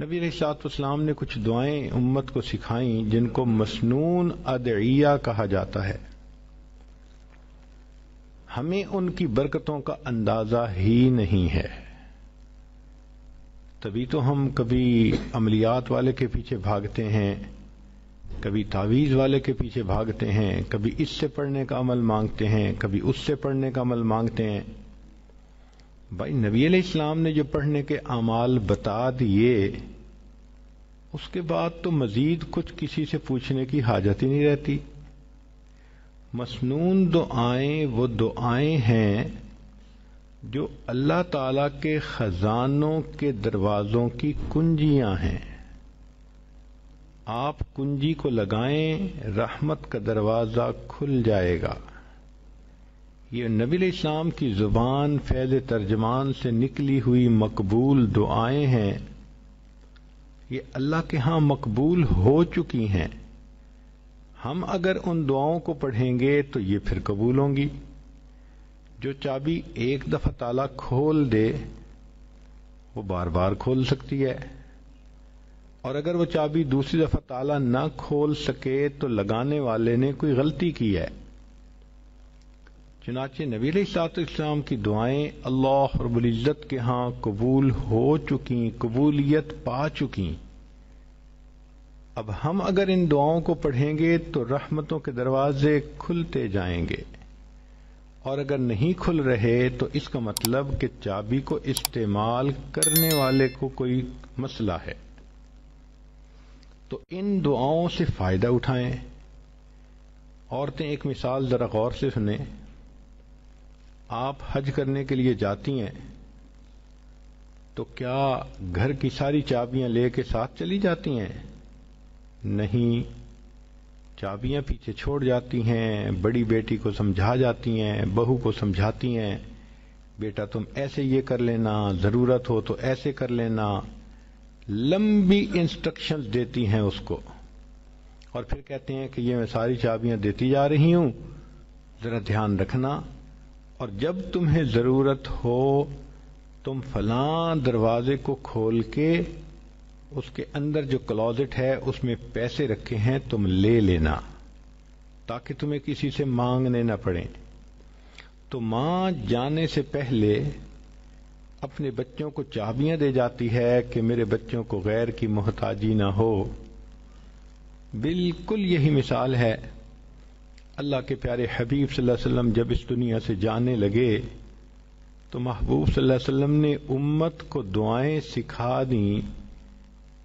نبی علیہ الصلوۃ والسلام نے کچھ دعائیں امت کو سکھائیں جن کو مسنون ادعیہ کہا جاتا ہے. ہمیں ان کی برکتوں کا اندازہ ہی نہیں ہے، تبھی تو ہم کبھی عملیات والے کے پیچھے بھاگتے ہیں، کبھی تعویذ والے کے پیچھے بھاگتے ہیں، کبھی اس سے پڑھنے کا عمل مانگتے ہیں، کبھی اس سے پڑھنے کا عمل مانگتے ہیں. بھائی نبی علیہ السلام نے جو پڑھنے کے اعمال بتا دیے، اس کے بعد تو مزید کچھ کسی سے پوچھنے کی حاجت ہی نہیں رہتی. مسنون دعائیں وہ دعائیں ہیں جو اللہ تعالی کے خزانوں کے دروازوں کی کنجیاں ہیں. آپ کنجی کو لگائیں، رحمت کا دروازہ کھل جائے گا. یہ نبی علیہ السلام کی زبان فیض ترجمان سے نکلی ہوئی مقبول دعائیں ہیں. یہ اللہ کے ہاں مقبول ہو چکی ہیں. ہم اگر ان دعاؤں کو پڑھیں گے تو یہ پھر قبول ہوں گی. جو چابی ایک دفعہ تالا کھول دے وہ بار بار کھول سکتی ہے، اور اگر وہ چابی دوسری دفعہ تالا نہ کھول سکے تو لگانے والے نے کوئی غلطی کی ہے. چنانچہ نبی علیہ الصلوۃ والسلام کی دعائیں اللہ رب العزت کے ہاں قبول ہو چکی، قبولیت پا چکی. اب ہم اگر ان دعاؤں کو پڑھیں گے تو رحمتوں کے دروازے کھلتے جائیں گے، اور اگر نہیں کھل رہے تو اس کا مطلب کہ چابی کو استعمال کرنے والے کو کوئی مسئلہ ہے. تو ان دعاؤں سے فائدہ اٹھائیں. عورتیں ایک مثال ذرا غور سے سنیں. آپ حج کرنے کے لیے جاتی ہیں تو کیا گھر کی ساری چابیاں لے کے ساتھ چلی جاتی ہیں؟ نہیں، چابیاں پیچھے چھوڑ جاتی ہیں. بڑی بیٹی کو سمجھا جاتی ہیں، بہو کو سمجھاتی ہیں، بیٹا تم ایسے یہ کر لینا، ضرورت ہو تو ایسے کر لینا. لمبی انسٹرکشنز دیتی ہیں اس کو، اور پھر کہتے ہیں کہ یہ میں ساری چابیاں دیتی جا رہی ہوں، ذرا دھیان رکھنا، اور جب تمہیں ضرورت ہو تم فلاں دروازے کو کھول کے اس کے اندر جو کلوزٹ ہے اس میں پیسے رکھے ہیں تم لے لینا، تاکہ تمہیں کسی سے مانگنے نہ پڑیں. تو ماں جانے سے پہلے اپنے بچوں کو چابیاں دے جاتی ہے کہ میرے بچوں کو غیر کی محتاجی نہ ہو. بالکل یہی مثال ہے. اللہ کے پیارے حبیب صلی اللہ علیہ وسلم جب اس دنیا سے جانے لگے تو محبوب صلی اللہ علیہ وسلم نے امت کو دعائیں سکھا دیں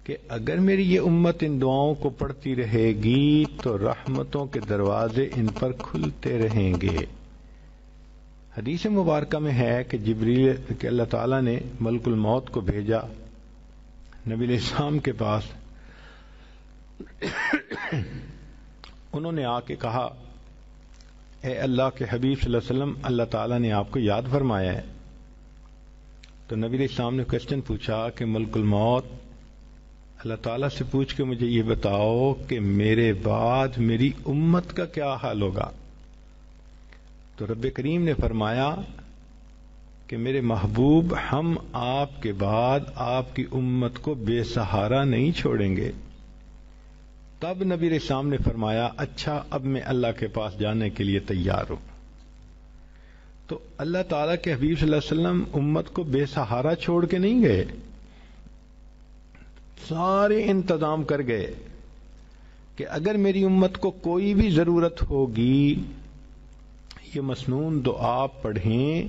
کہ اگر میری یہ امت ان دعاؤں کو پڑھتی رہے گی تو رحمتوں کے دروازے ان پر کھلتے رہیں گے. حدیث مبارکہ میں ہے کہ جبریل کہ اللہ تعالیٰ نے ملک الموت کو بھیجا نبی علیہ السلام کے پاس. انہوں نے آ کے کہا اے اللہ کے حبیب صلی اللہ علیہ وسلم، اللہ تعالیٰ نے آپ کو یاد فرمایا ہے. تو نبی علیہ السلام نے کوشچن پوچھا کہ ملک الموت اللہ تعالیٰ سے پوچھ کے مجھے یہ بتاؤ کہ میرے بعد میری امت کا کیا حال ہوگا. تو رب کریم نے فرمایا کہ میرے محبوب ہم آپ کے بعد آپ کی امت کو بے سہارا نہیں چھوڑیں گے. تب نبی علیہ السلام نے فرمایا اچھا اب میں اللہ کے پاس جانے کے لیے تیار ہوں. تو اللہ تعالیٰ کے حبیب صلی اللہ علیہ وسلم امت کو بے سہارا چھوڑ کے نہیں گئے، سارے انتظام کر گئے کہ اگر میری امت کو کوئی بھی ضرورت ہوگی یہ مسنون دعا پڑھیں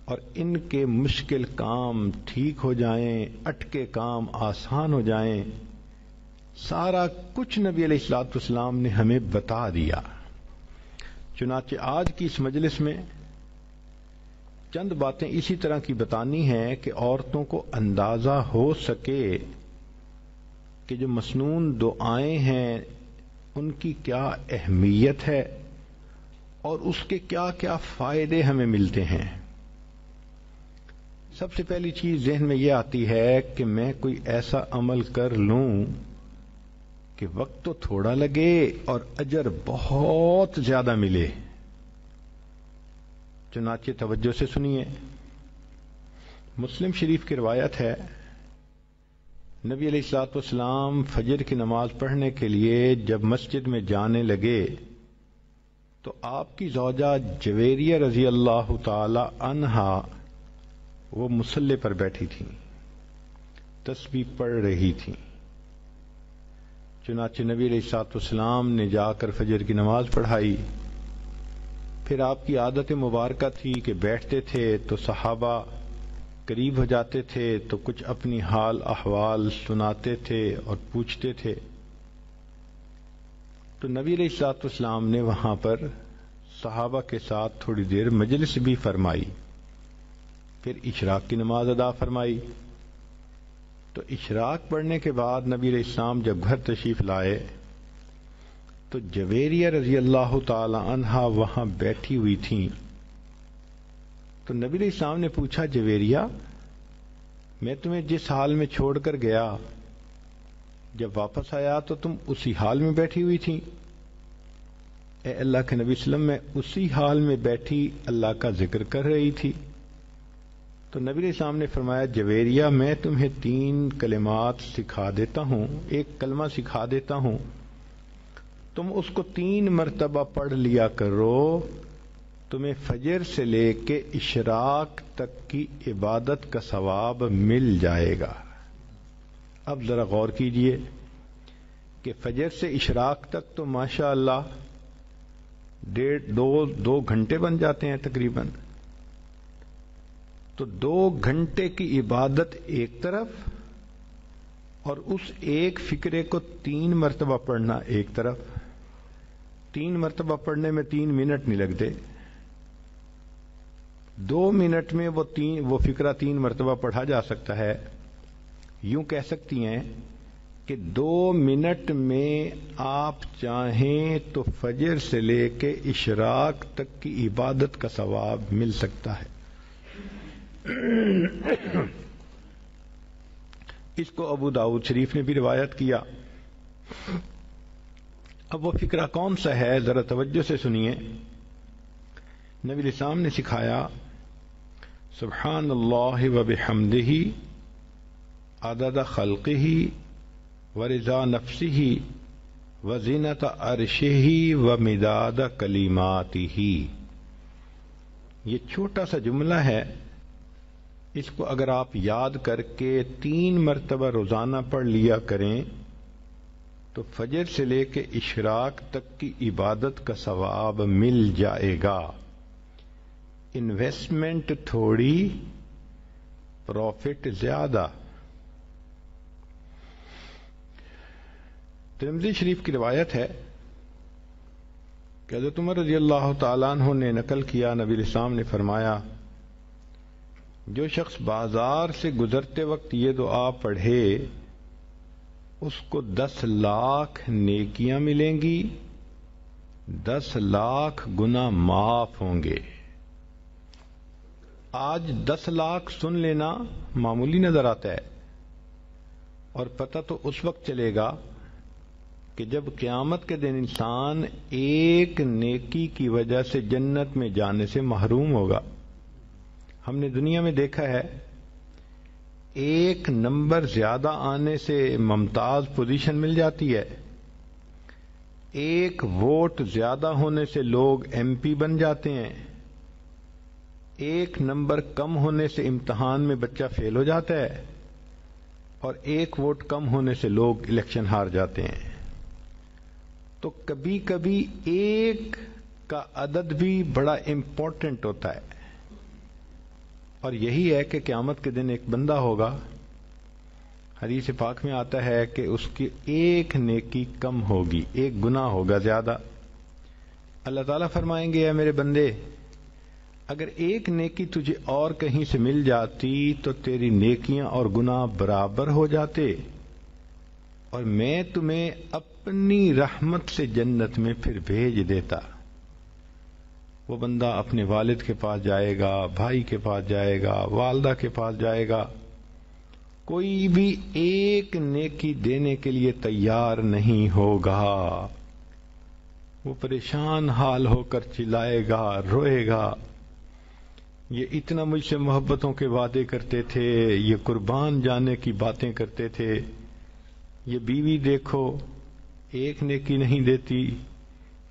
اور ان کے مشکل کام ٹھیک ہو جائیں، اٹکے کام آسان ہو جائیں. سارا کچھ نبی علیہ الصلوۃ والسلام نے ہمیں بتا دیا. چنانچہ آج کی اس مجلس میں چند باتیں اسی طرح کی بتانی ہیں کہ عورتوں کو اندازہ ہو سکے کہ جو مسنون دعائیں ہیں ان کی کیا اہمیت ہے اور اس کے کیا کیا فائدے ہمیں ملتے ہیں. سب سے پہلی چیز ذہن میں یہ آتی ہے کہ میں کوئی ایسا عمل کر لوں کہ وقت تو تھوڑا لگے اور اجر بہت زیادہ ملے. چنانچہ توجہ سے سنیے. مسلم شریف کی روایت ہے نبی علیہ الصلوۃ والسلام فجر کی نماز پڑھنے کے لیے جب مسجد میں جانے لگے تو آپ کی زوجہ جویریہ رضی اللہ تعالی عنہا وہ مصلی پر بیٹھی تھیں، تسبیح پڑھ رہی تھیں۔ چنانچہ نبی علیہ الصلوۃ والسلام نے جا کر فجر کی نماز پڑھائی۔ پھر آپ کی عادت مبارکہ تھی کہ بیٹھتے تھے تو صحابہ قریب ہو جاتے تھے تو کچھ اپنی حال احوال سناتے تھے اور پوچھتے تھے، تو نبی علیہ الصلوۃ والسلام نے وہاں پر صحابہ کے ساتھ تھوڑی دیر مجلس بھی فرمائی، پھر اشراق کی نماز ادا فرمائی۔ تو اشراق پڑھنے کے بعد نبی علیہ السلام جب گھر تشریف لائے تو جویریہ رضی اللہ تعالی عنہا وہاں بیٹھی ہوئی تھیں۔ تو نبی علیہ السلام نے پوچھا، جویریہ میں تمہیں جس حال میں چھوڑ کر گیا جب واپس آیا تو تم اسی حال میں بیٹھی ہوئی تھی؟ اے اللہ کے نبی صلی اللہ علیہ وسلم، میں اسی حال میں بیٹھی اللہ کا ذکر کر رہی تھی۔ تو نبی علیہ السلام نے فرمایا، جویریہ میں تمہیں 3 کلمات سکھا دیتا ہوں، ایک کلمہ سکھا دیتا ہوں، تم اس کو 3 مرتبہ پڑھ لیا کرو، تمہیں فجر سے لے کے اشراق تک کی عبادت کا ثواب مل جائے گا۔ اب ذرا غور کیجئے کہ فجر سے اشراق تک تو ماشاء اللہ 2 گھنٹے بن جاتے ہیں تقریباً۔ تو 2 گھنٹے کی عبادت ایک طرف اور اس ایک فکرے کو 3 مرتبہ پڑھنا ایک طرف۔ 3 مرتبہ پڑھنے میں 3 منٹ نہیں لگتے، 2 منٹ میں وہ فکرہ 3 مرتبہ پڑھا جا سکتا ہے۔ یوں کہہ سکتی ہیں کہ 2 منٹ میں آپ چاہیں تو فجر سے لے کے اشراق تک کی عبادت کا ثواب مل سکتا ہے۔ اس کو ابو داؤد شریف نے بھی روایت کیا۔ اب وہ فکرہ کون سا ہے، ذرا توجہ سے سنیے۔ نبی علیہ السلام نے سکھایا، سبحان اللہ و بحمدہ عدد خلقہ ورضا نفسہ وزینت عرشہ ومداد کلماتہ۔ یہ چھوٹا سا جملہ ہے، اس کو اگر آپ یاد کر کے 3 مرتبہ روزانہ پڑھ لیا کریں تو فجر سے لے کے اشراق تک کی عبادت کا ثواب مل جائے گا۔ انویسٹمنٹ تھوڑی، پروفٹ زیادہ۔ ترمذی شریف کی روایت ہے کہ حضرت عمر رضی اللہ تعالیٰ عنہ نے نقل کیا، نبی علیہ السلام نے فرمایا، جو شخص بازار سے گزرتے وقت یہ دعا پڑھے اس کو 10 لاکھ نیکیاں ملیں گی، 10 لاکھ گناہ معاف ہوں گے۔ آج 10 لاکھ سن لینا معمولی نظر آتا ہے، اور پتہ تو اس وقت چلے گا کہ جب قیامت کے دن انسان ایک نیکی کی وجہ سے جنت میں جانے سے محروم ہوگا۔ ہم نے دنیا میں دیکھا ہے، ایک نمبر زیادہ آنے سے ممتاز پوزیشن مل جاتی ہے، ایک ووٹ زیادہ ہونے سے لوگ ایم پی بن جاتے ہیں، ایک نمبر کم ہونے سے امتحان میں بچہ فیل ہو جاتا ہے، اور ایک ووٹ کم ہونے سے لوگ الیکشن ہار جاتے ہیں۔ تو کبھی کبھی ایک کا عدد بھی بڑا امپورٹنٹ ہوتا ہے، اور یہی ہے کہ قیامت کے دن ایک بندہ ہوگا، حدیث پاک میں آتا ہے کہ اس کی ایک نیکی کم ہوگی، ایک گناہ ہوگا زیادہ۔ اللہ تعالیٰ فرمائیں گے، اے میرے بندے، اگر ایک نیکی تجھے اور کہیں سے مل جاتی تو تیری نیکیاں اور گناہ برابر ہو جاتے، اور میں تمہیں اپنی رحمت سے جنت میں پھر بھیج دیتا۔ وہ بندہ اپنے والد کے پاس جائے گا، بھائی کے پاس جائے گا، والدہ کے پاس جائے گا، کوئی بھی ایک نیکی دینے کے لیے تیار نہیں ہوگا۔ وہ پریشان حال ہو کر چلائے گا، روئے گا یہ اتنا مجھ سے محبتوں کے وعدے کرتے تھے، یہ قربان جانے کی باتیں کرتے تھے، یہ بیوی دیکھو ایک نیکی نہیں دیتی،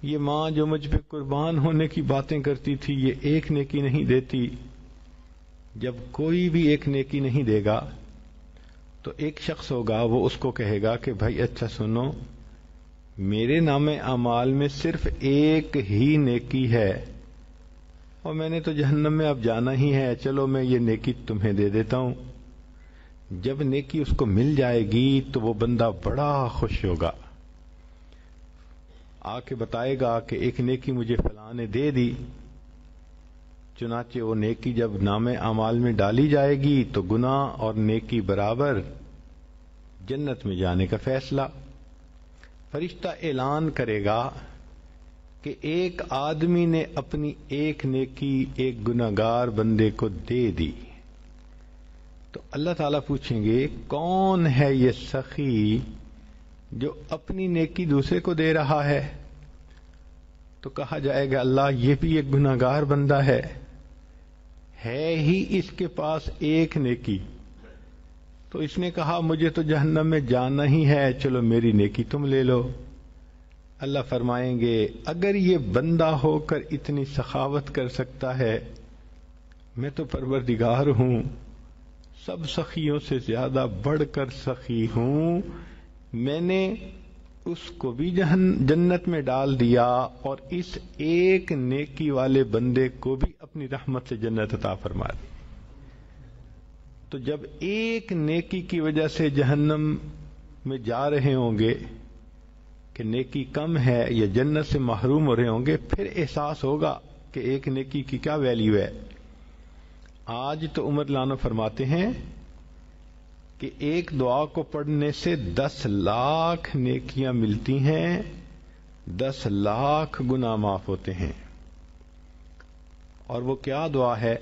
یہ ماں جو مجھ پہ قربان ہونے کی باتیں کرتی تھی یہ ایک نیکی نہیں دیتی۔ جب کوئی بھی ایک نیکی نہیں دے گا تو ایک شخص ہوگا وہ اس کو کہے گا کہ بھائی اچھا سنو، میرے نام اعمال میں صرف ایک ہی نیکی ہے اور میں نے تو جہنم میں اب جانا ہی ہے، چلو میں یہ نیکی تمہیں دے دیتا ہوں۔ جب نیکی اس کو مل جائے گی تو وہ بندہ بڑا خوش ہوگا، آ کے بتائے گا کہ ایک نیکی مجھے فلاں نے دے دی۔ چنانچہ وہ نیکی جب نام اعمال میں ڈالی جائے گی تو گناہ اور نیکی برابر، جنت میں جانے کا فیصلہ۔ فرشتہ اعلان کرے گا کہ ایک آدمی نے اپنی ایک نیکی ایک گناہگار بندے کو دے دی، تو اللہ تعالیٰ پوچھیں گے کون ہے یہ سخی جو اپنی نیکی دوسرے کو دے رہا ہے؟ تو کہا جائے گا اللہ یہ بھی ایک گناہگار بندہ ہے ہی اس کے پاس ایک نیکی، تو اس نے کہا مجھے تو جہنم میں جانا ہی ہے، چلو میری نیکی تم لے لو۔ اللہ فرمائیں گے اگر یہ بندہ ہو کر اتنی سخاوت کر سکتا ہے، میں تو پروردگار ہوں، سب سخیوں سے زیادہ بڑھ کر سخی ہوں، میں نے اس کو بھی جنت میں ڈال دیا اور اس ایک نیکی والے بندے کو بھی اپنی رحمت سے جنت عطا فرما دی۔ تو جب ایک نیکی کی وجہ سے جہنم میں جا رہے ہوں گے کہ نیکی کم ہے یا جنت سے محروم ہو رہے ہوں گے، پھر احساس ہوگا کہ ایک نیکی کی کیا ویلیو ہے۔ آج تو عمر لانو فرماتے ہیں کہ ایک دعا کو پڑھنے سے 10 لاکھ نیکیاں ملتی ہیں، 10 لاکھ گناہ معاف ہوتے ہیں۔ اور وہ کیا دعا ہے؟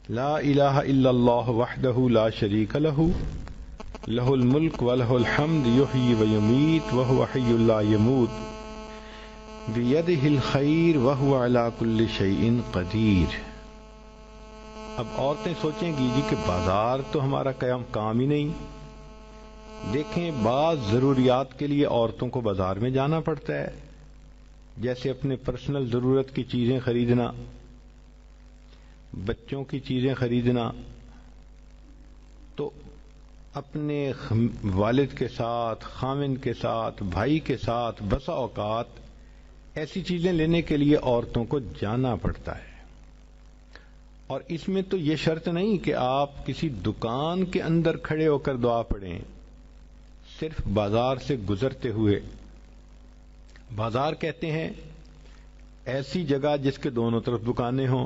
لا الہ الا اللہ وحدہ لا شریک لہ لہ الملک ولہ الحمد یحیی ویمیت وہو حی لا یموت بیدہ الخیر وہو علی کل شیء قدیر۔ اب عورتیں سوچیں گی جی کہ بازار تو ہمارا کام ہی نہیں۔ دیکھیں بعض ضروریات کے لیے عورتوں کو بازار میں جانا پڑتا ہے، جیسے اپنے پرسنل ضرورت کی چیزیں خریدنا، بچوں کی چیزیں خریدنا، تو اپنے والد کے ساتھ، خاوند کے ساتھ، بھائی کے ساتھ بسا اوقات ایسی چیزیں لینے کے لیے عورتوں کو جانا پڑتا ہے۔ اور اس میں تو یہ شرط نہیں کہ آپ کسی دکان کے اندر کھڑے ہو کر دعا پڑھیں، صرف بازار سے گزرتے ہوئے۔ بازار کہتے ہیں ایسی جگہ جس کے دونوں طرف دکانیں ہوں،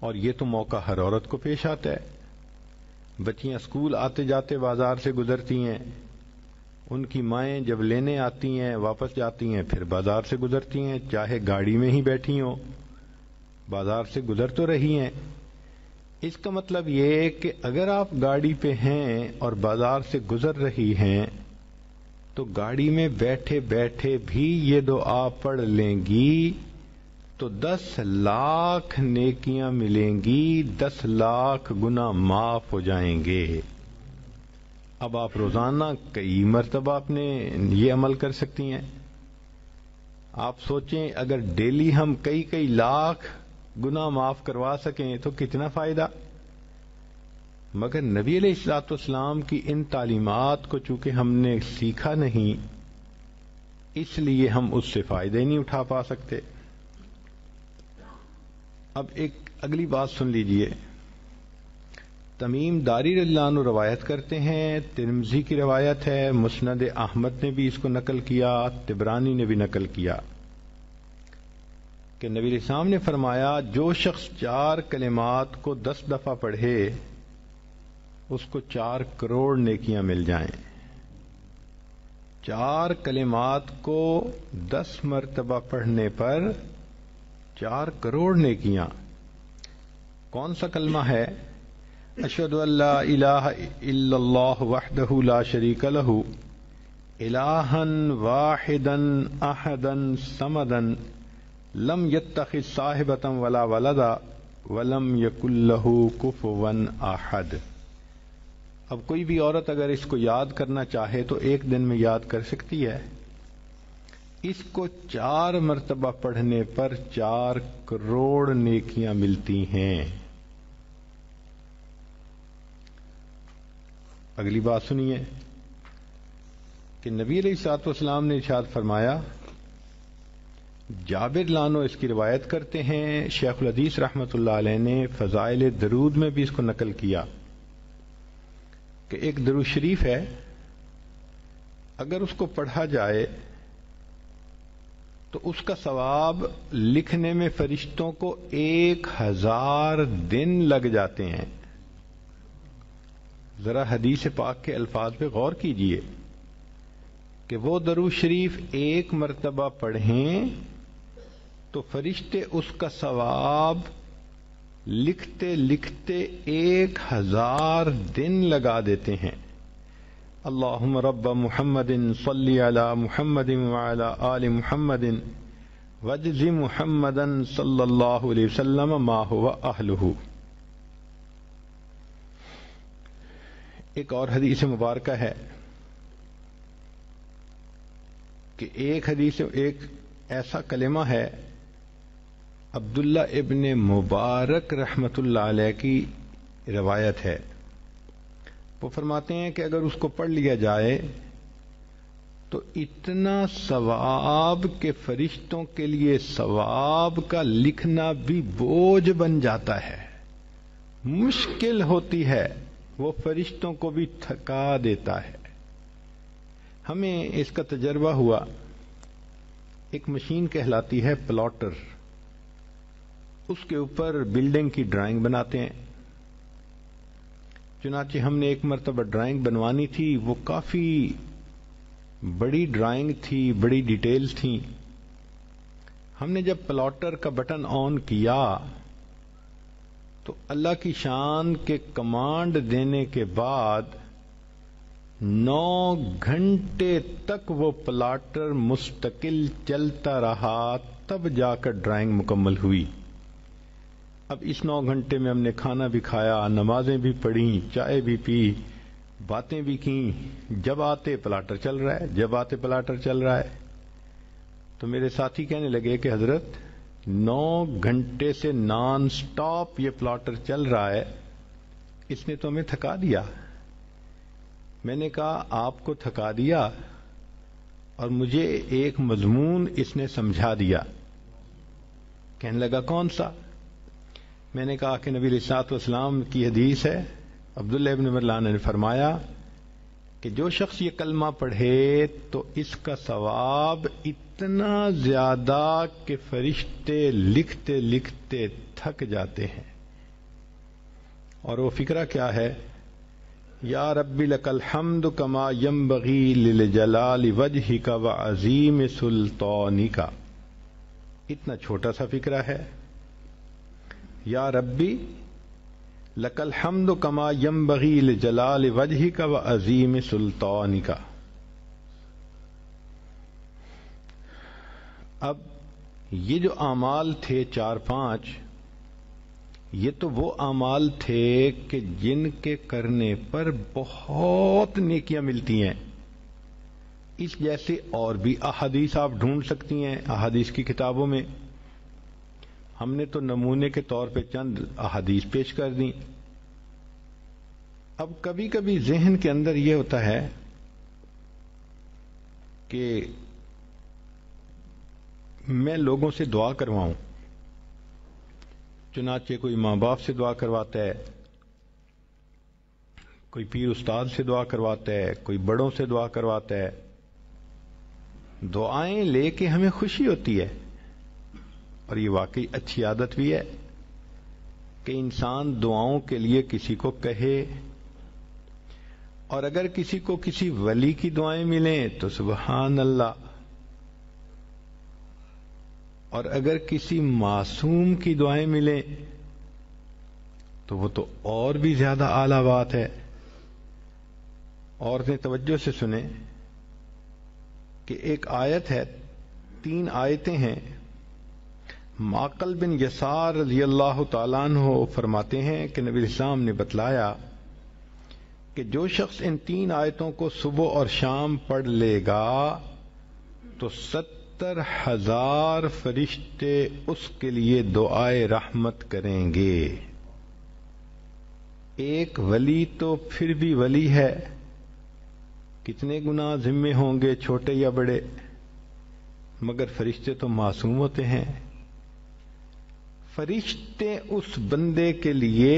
اور یہ تو موقع ہر عورت کو پیش آتا ہے۔ بچیاں اسکول آتے جاتے بازار سے گزرتی ہیں، ان کی مائیں جب لینے آتی ہیں واپس جاتی ہیں پھر بازار سے گزرتی ہیں، چاہے گاڑی میں ہی بیٹھی ہوں بازار سے گزر تو رہی ہیں۔ اس کا مطلب یہ کہ اگر آپ گاڑی پہ ہیں اور بازار سے گزر رہی ہیں تو گاڑی میں بیٹھے بیٹھے بھی یہ دعا پڑھ لیں گی تو 10 لاکھ نیکیاں ملیں گی، 10 لاکھ گناہ معاف ہو جائیں گے۔ اب آپ روزانہ کئی مرتبہ اپنے یہ عمل کر سکتی ہیں۔ آپ سوچیں اگر ڈیلی ہم کئی لاکھ گناہ معاف کروا سکیں تو کتنا فائدہ۔ مگر نبی علیہ الصلوۃ والسلام کی ان تعلیمات کو چونکہ ہم نے سیکھا نہیں، اس لیے ہم اس سے فائدہ ہی نہیں اٹھا پا سکتے۔ اب ایک اگلی بات سن لیجئے۔ تمیم داری رضی اللہ عنہ روایت کرتے ہیں، ترمذی کی روایت ہے، مسند احمد نے بھی اس کو نقل کیا، طبرانی نے بھی نقل کیا کہ نبی علیہ السلام نے فرمایا جو شخص 4 کلمات کو 10 دفعہ پڑھے اس کو 4 کروڑ نیکیاں مل جائیں۔ 4 کلمات کو 10 مرتبہ پڑھنے پر 4 کروڑ نیکیاں۔ کون سا کلمہ ہے؟ اشہد ان لا الہ الا اللہ وحدہ لا شریک لہ الہا واحدا احدا صمدا لم یتخذ صاحبۃ ولا ولدا ولم یکن لہ کفوا احد. اب کوئی بھی عورت اگر اس کو یاد کرنا چاہے تو ایک دن میں یاد کر سکتی ہے. اس کو 4 مرتبہ پڑھنے پر 4 کروڑ نیکیاں ملتی ہیں. اگلی بات سنیے کہ نبی علیہ الصلوۃ والسلام نے ارشاد فرمایا، جابر لانو اس کی روایت کرتے ہیں، شیخ الحدیث رحمۃ اللہ علیہ نے فضائل درود میں بھی اس کو نقل کیا کہ ایک درود شریف ہے، اگر اس کو پڑھا جائے تو اس کا ثواب لکھنے میں فرشتوں کو 1000 دن لگ جاتے ہیں. ذرا حدیث پاک کے الفاظ پہ غور کیجئے کہ وہ درود شریف 1 مرتبہ پڑھیں تو فرشتے اس کا ثواب لکھتے لکھتے 1000 دن لگا دیتے ہیں. اللہم رب محمد صلی علی محمد وعلی آل محمد واجز محمدا صلی اللہ علیہ وسلم ما هو اہلہ. ایک اور حدیث مبارکہ ہے کہ ایک ایسا کلمہ ہے، عبداللہ ابن مبارک رحمت اللہ علیہ کی روایت ہے. وہ فرماتے ہیں کہ اگر اس کو پڑھ لیا جائے تو اتنا ثواب کہ فرشتوں کے لیے ثواب کا لکھنا بھی بوجھ بن جاتا ہے، مشکل ہوتی ہے، وہ فرشتوں کو بھی تھکا دیتا ہے. ہمیں اس کا تجربہ ہوا. ایک مشین کہلاتی ہے پلاٹر، اس کے اوپر بلڈنگ کی ڈرائنگ بناتے ہیں. چنانچہ ہم نے ایک مرتبہ ڈرائنگ بنوانی تھی، وہ کافی بڑی ڈرائنگ تھی، بڑی ڈیٹیلز تھیں. ہم نے جب پلاٹر کا بٹن آن کیا تو اللہ کی شان کے کمانڈ دینے کے بعد 9 گھنٹے تک وہ پلاٹر مستقل چلتا رہا، تب جا کر ڈرائنگ مکمل ہوئی. اب اس 9 گھنٹے میں ہم نے کھانا بھی کھایا، نمازیں بھی پڑھیں، چائے بھی پی، باتیں بھی کیں. جب آتے پلاٹر چل رہا ہے، جب آتے پلاٹر چل رہا ہے. تو میرے ساتھی کہنے لگے کہ حضرت 9 گھنٹے سے نان سٹاپ یہ پلاٹر چل رہا ہے، اس نے تو ہمیں تھکا دیا. میں نے کہا آپ کو تھکا دیا اور مجھے ایک مضمون اس نے سمجھا دیا. کہنے لگا کون سا؟ میں نے کہا کہ نبی علیہ الصلوۃ والسلام کی حدیث ہے، عبداللہ ابن مرلان نے فرمایا کہ جو شخص یہ کلمہ پڑھے تو اس کا ثواب اتنا زیادہ کہ فرشتے لکھتے لکھتے تھک جاتے ہیں. اور وہ فکرہ کیا ہے؟ یا رب لک الحمد کما ینبغی لجلال وجہک وعظیم سلطانک. اتنا چھوٹا سا فکرہ ہے، یا ربی لک الحمد کما ینبغی لجلال وجہک وعظیم سلطانک. اب یہ جو اعمال تھے 4-5، یہ تو وہ اعمال تھے کہ جن کے کرنے پر بہت نیکیاں ملتی ہیں. اس جیسے اور بھی احادیث آپ ڈھونڈ سکتی ہیں احادیث کی کتابوں میں. ہم نے تو نمونے کے طور پہ چند احادیث پیش کر دیں. اب کبھی کبھی ذہن کے اندر یہ ہوتا ہے کہ میں لوگوں سے دعا کرواؤں. چنانچہ کوئی ماں باپ سے دعا کرواتا ہے، کوئی پیر استاد سے دعا کرواتا ہے، کوئی بڑوں سے دعا کرواتا ہے. دعائیں لے کے ہمیں خوشی ہوتی ہے، اور یہ واقعی اچھی عادت بھی ہے کہ انسان دعاؤں کے لیے کسی کو کہے. اور اگر کسی کو کسی ولی کی دعائیں ملیں تو سبحان اللہ، اور اگر کسی معصوم کی دعائیں ملیں تو وہ تو اور بھی زیادہ اعلیٰ بات ہے. اور توجہ سے سنیں کہ ایک آیت ہے، 3 آیتیں ہیں. معقل بن یسار رضی اللہ تعالیٰ عنہ فرماتے ہیں کہ نبی اسلام نے بتلایا کہ جو شخص ان 3 آیتوں کو صبح اور شام پڑھ لے گا تو 70,000 فرشتے اس کے لیے دعائے رحمت کریں گے. ایک ولی تو پھر بھی ولی ہے، کتنے گناہ ذمے ہوں گے چھوٹے یا بڑے، مگر فرشتے تو معصوم ہوتے ہیں. فرشتے اس بندے کے لیے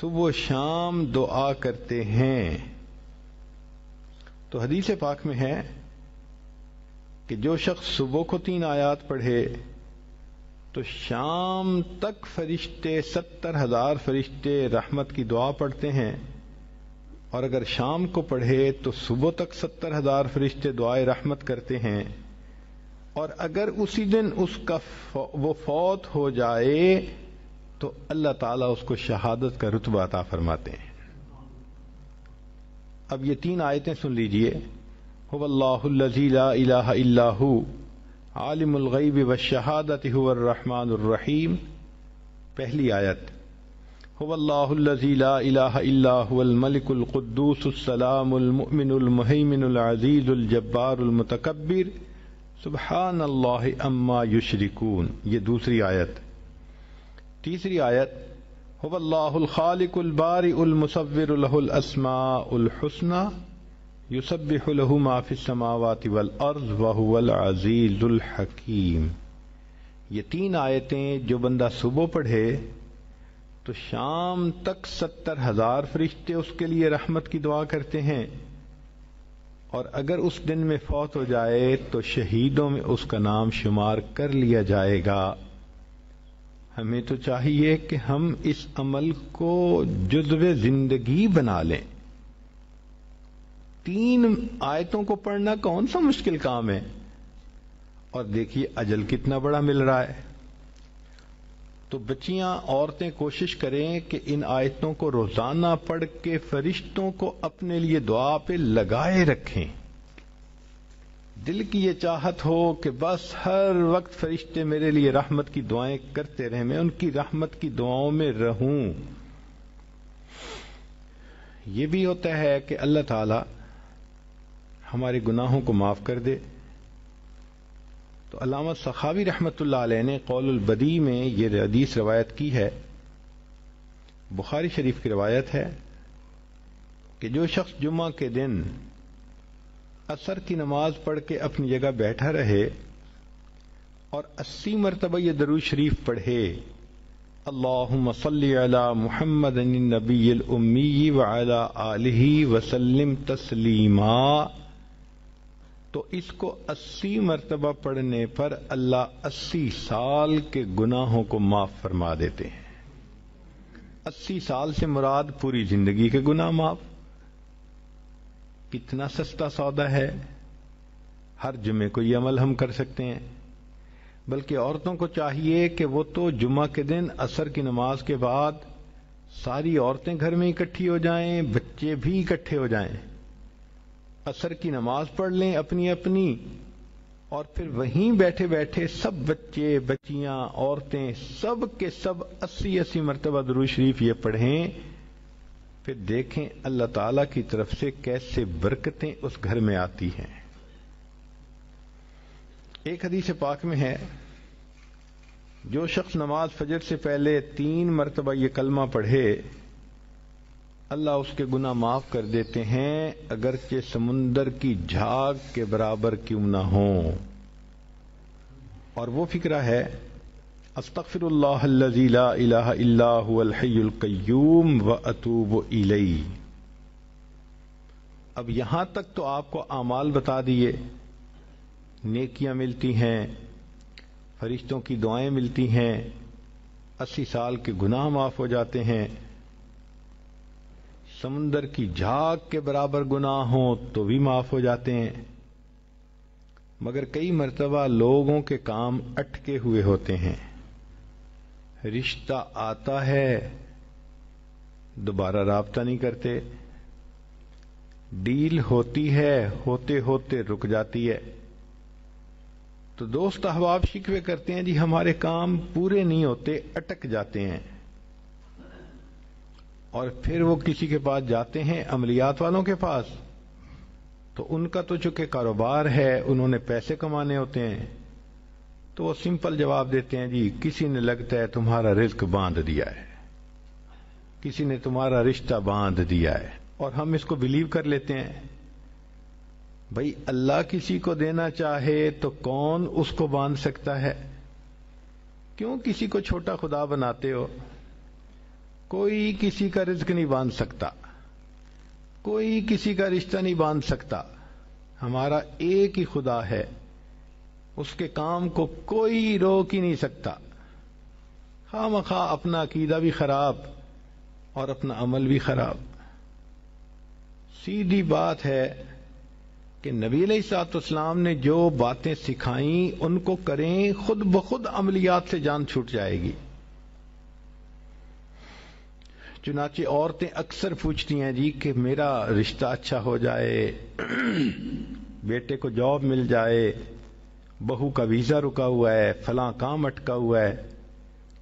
صبح و شام دعا کرتے ہیں. تو حدیث پاک میں ہے کہ جو شخص صبح کو 3 آیات پڑھے تو شام تک فرشتے 70,000 فرشتے رحمت کی دعا پڑھتے ہیں، اور اگر شام کو پڑھے تو صبح تک 70,000 فرشتے دعائے رحمت کرتے ہیں، اور اگر اسی دن اس کا وہ فوت ہو جائے تو اللہ تعالیٰ اس کو شہادت کا رتبہ عطا فرماتے ہیں. اب یہ 3 آیتیں سن لیجئے. هو اللہ الذی لا الہ الا ہو عالم الغیب والشہادۃ هو الرحمن الرحیم. پہلی آیت هو اللہ الذی لا الہ الا هو الملک القدوس السلام المؤمن المہیمن العزیز الجبار المتکبر سبحان اللہ اما یشرکون. یہ دوسری آیت. تیسری آیت هو اللہ الخالق البارئ المصور له الاسماء الحسنى یسبح له ما فی السماوات والارض وهو العزیز الحکیم. یہ 3 آیتیں جو بندہ صبح پڑھے تو شام تک 70,000 فرشتے اس کے لیے رحمت کی دعا کرتے ہیں، اور اگر اس دن میں فوت ہو جائے تو شہیدوں میں اس کا نام شمار کر لیا جائے گا. ہمیں تو چاہیے کہ ہم اس عمل کو جزو زندگی بنا لیں. 3 آیتوں کو پڑھنا کون سا مشکل کام ہے، اور دیکھیے اجل کتنا بڑا مل رہا ہے. تو بچیاں عورتیں کوشش کریں کہ ان آیتوں کو روزانہ پڑھ کے فرشتوں کو اپنے لیے دعا پہ لگائے رکھیں. دل کی یہ چاہت ہو کہ بس ہر وقت فرشتے میرے لیے رحمت کی دعائیں کرتے رہیں، میں ان کی رحمت کی دعاؤں میں رہوں. یہ بھی ہوتا ہے کہ اللہ تعالی ہمارے گناہوں کو معاف کر دے. تو علامہ سخاوی رحمۃ اللہ علیہ نے قول البدی میں یہ حدیث روایت کی ہے، بخاری شریف کی روایت ہے کہ جو شخص جمعہ کے دن عصر کی نماز پڑھ کے اپنی جگہ بیٹھا رہے اور 80 مرتبہ یہ درود شریف پڑھے، اللہم صلی علی محمد النبی الامی وعلی آلہ وسلم تسلیما، تو اس کو 80 مرتبہ پڑھنے پر اللہ 80 سال کے گناہوں کو معاف فرما دیتے ہیں. 80 سال سے مراد پوری زندگی کے گناہ معاف. کتنا سستا سودا ہے، ہر جمعے کو یہ عمل ہم کر سکتے ہیں. بلکہ عورتوں کو چاہیے کہ وہ تو جمعہ کے دن عصر کی نماز کے بعد ساری عورتیں گھر میں اکٹھی ہو جائیں، بچے بھی اکٹھے ہو جائیں، عصر کی نماز پڑھ لیں اپنی اپنی، اور پھر وہیں بیٹھے بیٹھے سب بچے بچیاں عورتیں سب کے سب 80 مرتبہ درود شریف یہ پڑھیں. پھر دیکھیں اللہ تعالیٰ کی طرف سے کیسے برکتیں اس گھر میں آتی ہیں. ایک حدیث پاک میں ہے جو شخص نماز فجر سے پہلے 3 مرتبہ یہ کلمہ پڑھے اللہ اس کے گناہ معاف کر دیتے ہیں، اگرچہ سمندر کی جھاگ کے برابر کیوں نہ ہوں. اور وہ فکرہ ہے استغفر اللہ الذی لا الہ الا هو الحی القیوم واتوب الیہ. اب یہاں تک تو آپ کو اعمال بتا دیے، نیکیاں ملتی ہیں، فرشتوں کی دعائیں ملتی ہیں، 80 سال کے گناہ معاف ہو جاتے ہیں. سمندر کی جھاگ کے برابر گناہ ہوں تو بھی معاف ہو جاتے ہیں. مگر کئی مرتبہ لوگوں کے کام اٹکے ہوئے ہوتے ہیں، رشتہ آتا ہے دوبارہ رابطہ نہیں کرتے، ڈیل ہوتی ہے ہوتے ہوتے رک جاتی ہے. تو دوست احباب شکوے کرتے ہیں جی ہمارے کام پورے نہیں ہوتے، اٹک جاتے ہیں، اور پھر وہ کسی کے پاس جاتے ہیں، عملیات والوں کے پاس، تو ان کا تو چونکہ کاروبار ہے، انہوں نے پیسے کمانے ہوتے ہیں، تو وہ سمپل جواب دیتے ہیں جی کسی نے لگتا ہے تمہارا رزق باندھ دیا ہے، کسی نے تمہارا رشتہ باندھ دیا ہے، اور ہم اس کو بلیو کر لیتے ہیں۔ بھئی اللہ کسی کو دینا چاہے تو کون اس کو باندھ سکتا ہے؟ کیوں کسی کو چھوٹا خدا بناتے ہو؟ کوئی کسی کا رزق نہیں باندھ سکتا، کوئی کسی کا رشتہ نہیں باندھ سکتا، ہمارا ایک ہی خدا ہے، اس کے کام کو کوئی روک ہی نہیں سکتا۔ خواہ مخواہ اپنا عقیدہ بھی خراب اور اپنا عمل بھی خراب۔ سیدھی بات ہے کہ نبی علیہ الصلوۃ والسلام نے جو باتیں سکھائیں ان کو کریں، خود بخود عملیات سے جان چھوٹ جائے گی۔ چنانچہ عورتیں اکثر پوچھتی ہیں جی کہ میرا رشتہ اچھا ہو جائے، بیٹے کو جاب مل جائے، بہو کا ویزا رکا ہوا ہے، فلاں کام اٹکا ہوا ہے۔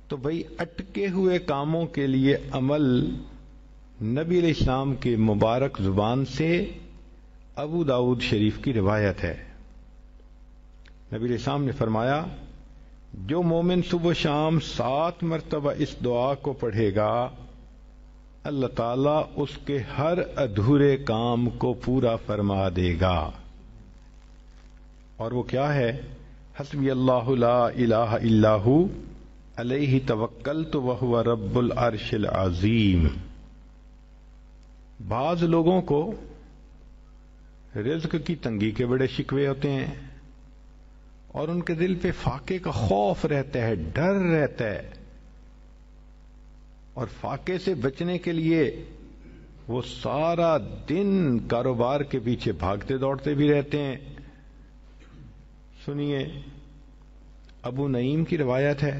تو بھئی اٹکے ہوئے کاموں کے لیے عمل نبی علیہ السلام کے مبارک زبان سے ابو داؤد شریف کی روایت ہے۔ نبی علیہ السلام نے فرمایا جو مومن صبح و شام 7 مرتبہ اس دعا کو پڑھے گا، اللہ تعالیٰ اس کے ہر ادھورے کام کو پورا فرما دے گا۔ اور وہ کیا ہے؟ حسبی اللہ لا الہ الا ہو علیہ توکلت وہو رب العرش العظیم۔ بعض لوگوں کو رزق کی تنگی کے بڑے شکوے ہوتے ہیں، اور ان کے دل پہ فاقے کا خوف رہتا ہے، ڈر رہتا ہے، اور فاقے سے بچنے کے لیے وہ سارا دن کاروبار کے پیچھے بھاگتے دوڑتے بھی رہتے ہیں۔ سنیے، ابو نعیم کی روایت ہے،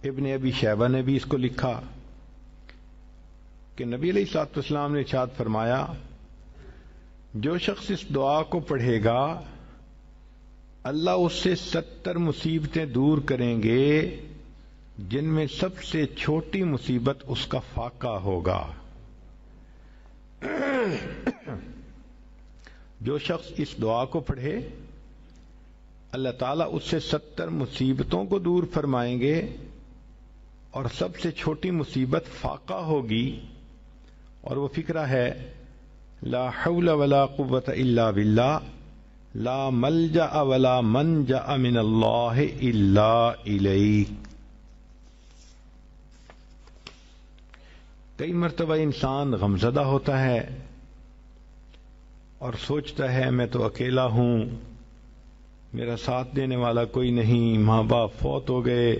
ابن ابی شیبہ نے بھی اس کو لکھا کہ نبی علیہ الصلوۃ والسلام نے ارشاد فرمایا جو شخص اس دعا کو پڑھے گا اللہ اس سے 70 مصیبتیں دور کریں گے، جن میں سب سے چھوٹی مصیبت اس کا فاقہ ہوگا۔ جو شخص اس دعا کو پڑھے اللہ تعالیٰ اس سے 70 مصیبتوں کو دور فرمائیں گے، اور سب سے چھوٹی مصیبت فاقہ ہوگی، اور وہ فکرہ ہے لا حول ولا قوت الا باللہ، لا ملجأ ولا منجأ من اللہ الا الیہ۔ کئی مرتبہ انسان غمزدہ ہوتا ہے اور سوچتا ہے میں تو اکیلا ہوں، میرا ساتھ دینے والا کوئی نہیں، ماں باپ فوت ہو گئے،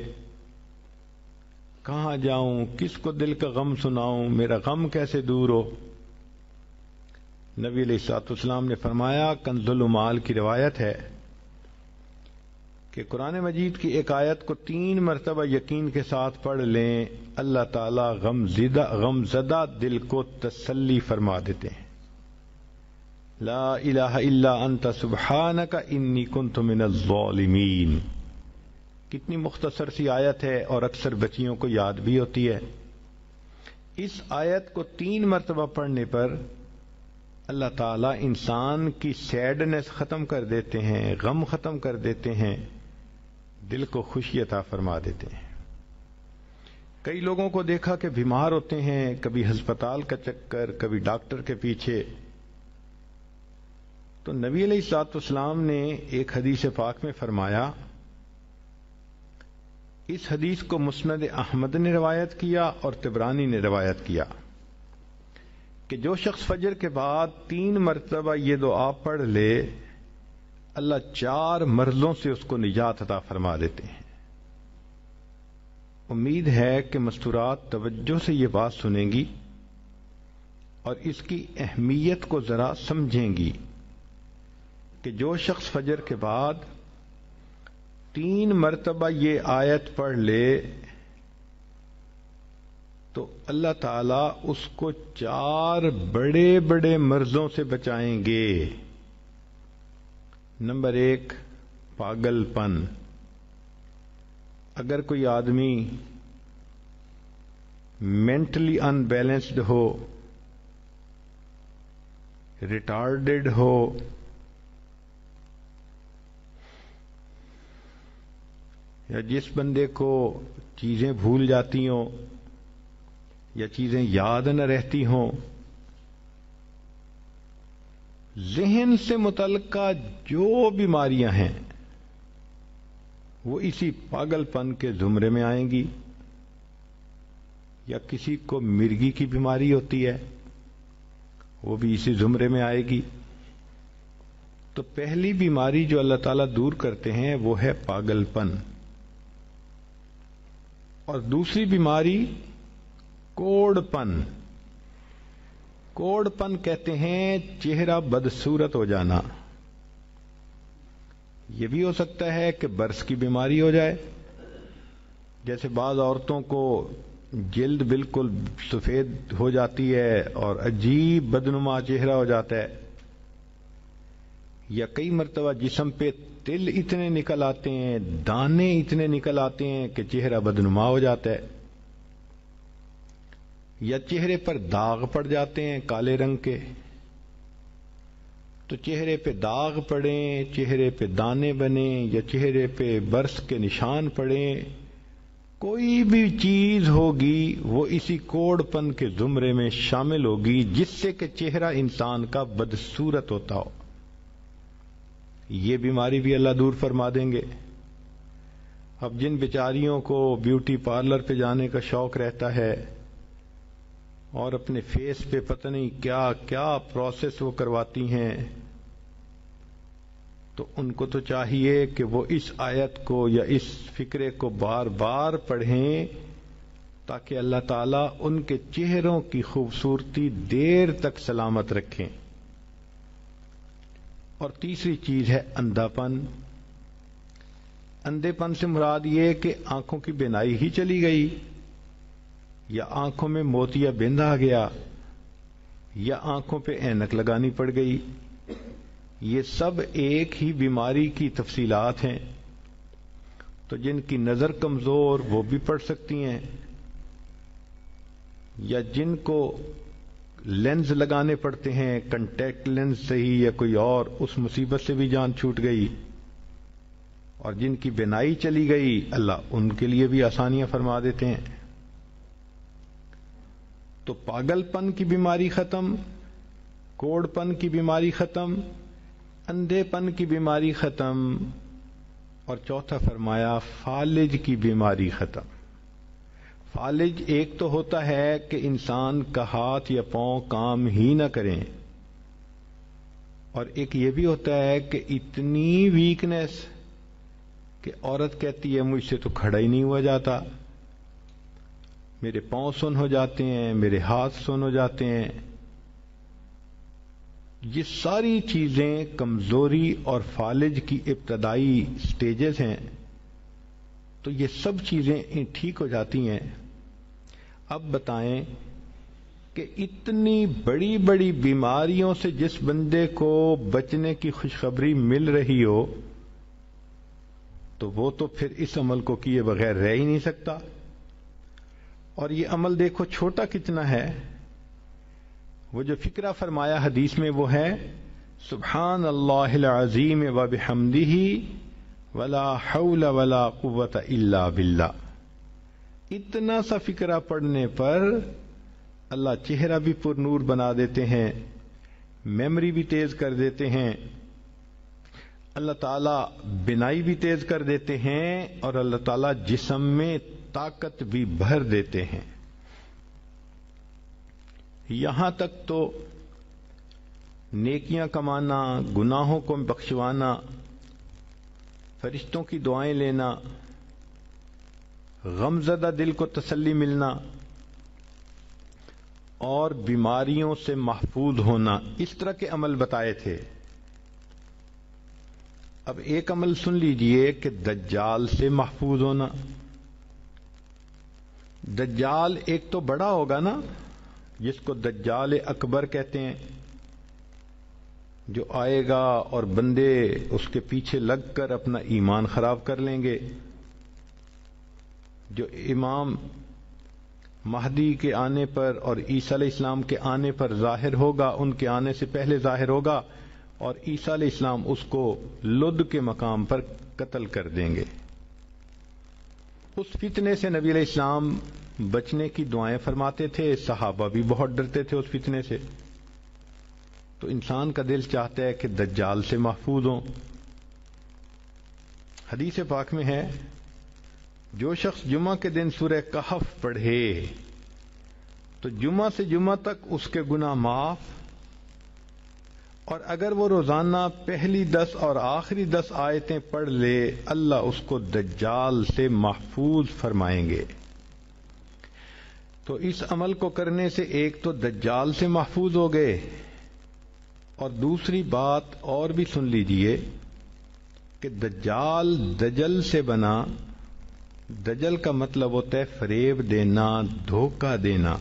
کہاں جاؤں، کس کو دل کا غم سناؤں، میرا غم کیسے دور ہو؟ نبی علیہ الصلوۃ والسلام نے فرمایا، کنز المال کی روایت ہے کہ قرآن مجید کی ایک آیت کو 3 مرتبہ یقین کے ساتھ پڑھ لیں، اللہ تعالی غمزدہ دل کو تسلی فرما دیتے ہیں۔ لا الہ الا انت سبحانک انی کنت من الظالمین۔ کتنی مختصر سی آیت ہے اور اکثر بچیوں کو یاد بھی ہوتی ہے۔ اس آیت کو 3 مرتبہ پڑھنے پر اللہ تعالیٰ انسان کی سیڈنس ختم کر دیتے ہیں، غم ختم کر دیتے ہیں، دل کو خوشی عطا فرما دیتے ہیں۔ کئی لوگوں کو دیکھا کہ بیمار ہوتے ہیں، کبھی ہسپتال کا چکر، کبھی ڈاکٹر کے پیچھے، تو نبی علیہ الصلوۃ والسلام نے ایک حدیث پاک میں فرمایا، اس حدیث کو مسند احمد نے روایت کیا اور طبرانی نے روایت کیا کہ جو شخص فجر کے بعد 3 مرتبہ یہ دعا پڑھ لے اللہ 4 مرضوں سے اس کو نجات عطا فرما دیتے ہیں۔ امید ہے کہ مستورات توجہ سے یہ بات سنیں گی اور اس کی اہمیت کو ذرا سمجھیں گی کہ جو شخص فجر کے بعد 3 مرتبہ یہ آیت پڑھ لے تو اللہ تعالیٰ اس کو 4 بڑے بڑے مرضوں سے بچائیں گے۔ نمبر 1، پاگل پن. اگر کوئی آدمی مینٹلی ان بیلنسڈ ہو، ریٹارڈڈ ہو، یا جس بندے کو چیزیں بھول جاتی ہوں یا چیزیں یاد نہ رہتی ہوں، ذہن سے متعلقہ جو بیماریاں ہیں وہ اسی پاگل پن کے زمرے میں آئیں گی. یا کسی کو مرگی کی بیماری ہوتی ہے، وہ بھی اسی زمرے میں آئے گی. تو پہلی بیماری جو اللہ تعالیٰ دور کرتے ہیں وہ ہے پاگل پن، اور دوسری بیماری کوڑ پن. کوڑ پن کہتے ہیں چہرہ بدصورت ہو جانا. یہ بھی ہو سکتا ہے کہ برس کی بیماری ہو جائے، جیسے بعض عورتوں کو جلد بالکل سفید ہو جاتی ہے اور عجیب بدنما چہرہ ہو جاتا ہے، یا کئی مرتبہ جسم پہ تل اتنے نکل آتے ہیں، دانے اتنے نکل آتے ہیں کہ چہرہ بدنما ہو جاتا ہے، یا چہرے پر داغ پڑ جاتے ہیں کالے رنگ کے. تو چہرے پہ داغ پڑیں، چہرے پہ دانے بنیں، یا چہرے پہ برس کے نشان پڑیں، کوئی بھی چیز ہوگی وہ اسی کوڑ پن کے زمرے میں شامل ہوگی جس سے کہ چہرہ انسان کا بدصورت ہوتا ہو. یہ بیماری بھی اللہ دور فرما دیں گے. اب جن بیچاریوں کو بیوٹی پارلر پہ جانے کا شوق رہتا ہے اور اپنے فیس پہ پتہ نہیں کیا کیا پروسیس وہ کرواتی ہیں، تو ان کو تو چاہیے کہ وہ اس آیت کو یا اس فکرے کو بار بار پڑھیں تاکہ اللہ تعالیٰ ان کے چہروں کی خوبصورتی دیر تک سلامت رکھیں. اور تیسری چیز ہے اندھا پن. اندھے پن سے مراد یہ کہ آنکھوں کی بینائی ہی چلی گئی، یا آنکھوں میں موتیا بند آ گیا، یا آنکھوں پہ اینک لگانی پڑ گئی. یہ سب ایک ہی بیماری کی تفصیلات ہیں. تو جن کی نظر کمزور وہ بھی پڑھ سکتی ہیں، یا جن کو لینز لگانے پڑتے ہیں، کنٹیکٹ لینز صحیح یا کوئی اور، اس مصیبت سے بھی جان چھوٹ گئی. اور جن کی بینائی چلی گئی اللہ ان کے لیے بھی آسانیاں فرما دیتے ہیں. تو پاگل پن کی بیماری ختم، کوڑ پن کی بیماری ختم، اندھے پن کی بیماری ختم، اور چوتھا فرمایا فالج کی بیماری ختم. فالج ایک تو ہوتا ہے کہ انسان کا ہاتھ یا پاؤں کام ہی نہ کریں، اور ایک یہ بھی ہوتا ہے کہ اتنی ویکنس کہ عورت کہتی ہے مجھ سے تو کھڑا ہی نہیں ہوا جاتا، میرے پاؤں سن ہو جاتے ہیں، میرے ہاتھ سن ہو جاتے ہیں. یہ ساری چیزیں کمزوری اور فالج کی ابتدائی سٹیجز ہیں. تو یہ سب چیزیں ٹھیک ہو جاتی ہیں. اب بتائیں کہ اتنی بڑی بڑی بیماریوں سے جس بندے کو بچنے کی خوشخبری مل رہی ہو تو وہ تو پھر اس عمل کو کیے بغیر رہ ہی نہیں سکتا. اور یہ عمل دیکھو چھوٹا کتنا ہے. وہ جو فکرہ فرمایا حدیث میں وہ ہے سبحان اللہ العظیم وبحمدہ ولا حول ولا قوت الا باللہ. اتنا سا فکرہ پڑھنے پر اللہ چہرہ بھی پر نور بنا دیتے ہیں، میموری بھی تیز کر دیتے ہیں، اللہ تعالیٰ بینائی بھی تیز کر دیتے ہیں، اور اللہ تعالیٰ جسم میں طاقت بھی بھر دیتے ہیں. یہاں تک تو نیکیاں کمانا، گناہوں کو بخشوانا، فرشتوں کی دعائیں لینا، غمزدہ دل کو تسلی ملنا، اور بیماریوں سے محفوظ ہونا، اس طرح کے عمل بتائے تھے. اب ایک عمل سن لیجئے کہ دجال سے محفوظ ہونا. دجال ایک تو بڑا ہوگا نا، جس کو دجال اکبر کہتے ہیں، جو آئے گا اور بندے اس کے پیچھے لگ کر اپنا ایمان خراب کر لیں گے، جو امام مہدی کے آنے پر اور عیسیٰ علیہ السلام کے آنے پر ظاہر ہوگا، ان کے آنے سے پہلے ظاہر ہوگا، اور عیسیٰ علیہ السلام اس کو لد کے مقام پر قتل کر دیں گے۔ اس فتنے سے نبی علیہ السلام بچنے کی دعائیں فرماتے تھے، صحابہ بھی بہت ڈرتے تھے اس فتنے سے۔ تو انسان کا دل چاہتا ہے کہ دجال سے محفوظ ہوں۔ حدیث پاک میں ہے، جو شخص جمعہ کے دن سورہ کہف پڑھے تو جمعہ سے جمعہ تک اس کے گناہ معاف، اور اگر وہ روزانہ پہلی 10 اور آخری 10 آیتیں پڑھ لے، اللہ اس کو دجال سے محفوظ فرمائیں گے۔ تو اس عمل کو کرنے سے ایک تو دجال سے محفوظ ہو گئے، اور دوسری بات اور بھی سن لیجئے کہ دجال دجل سے بنا۔ دجل کا مطلب ہوتا ہے فریب دینا، دھوکہ دینا،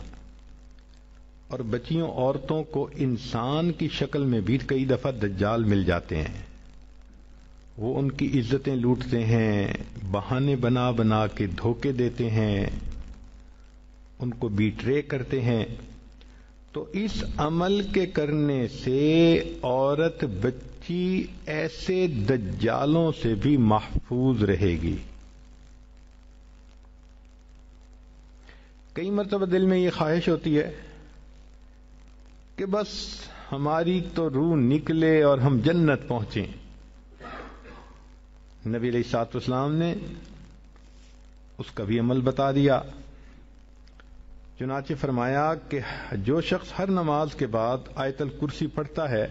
اور بچیوں عورتوں کو انسان کی شکل میں بھی کئی دفعہ دجال مل جاتے ہیں۔ وہ ان کی عزتیں لوٹتے ہیں، بہانے بنا بنا کے دھوکے دیتے ہیں، ان کو بیٹرے کرتے ہیں۔ تو اس عمل کے کرنے سے عورت بچی ایسے دجالوں سے بھی محفوظ رہے گی۔ کئی مرتبہ دل میں یہ خواہش ہوتی ہے کہ بس ہماری تو روح نکلے اور ہم جنت پہنچیں۔ نبی علیہ الصلوۃ والسلام نے اس کا بھی عمل بتا دیا۔ چنانچہ فرمایا کہ جو شخص ہر نماز کے بعد آیت الکرسی پڑھتا ہے،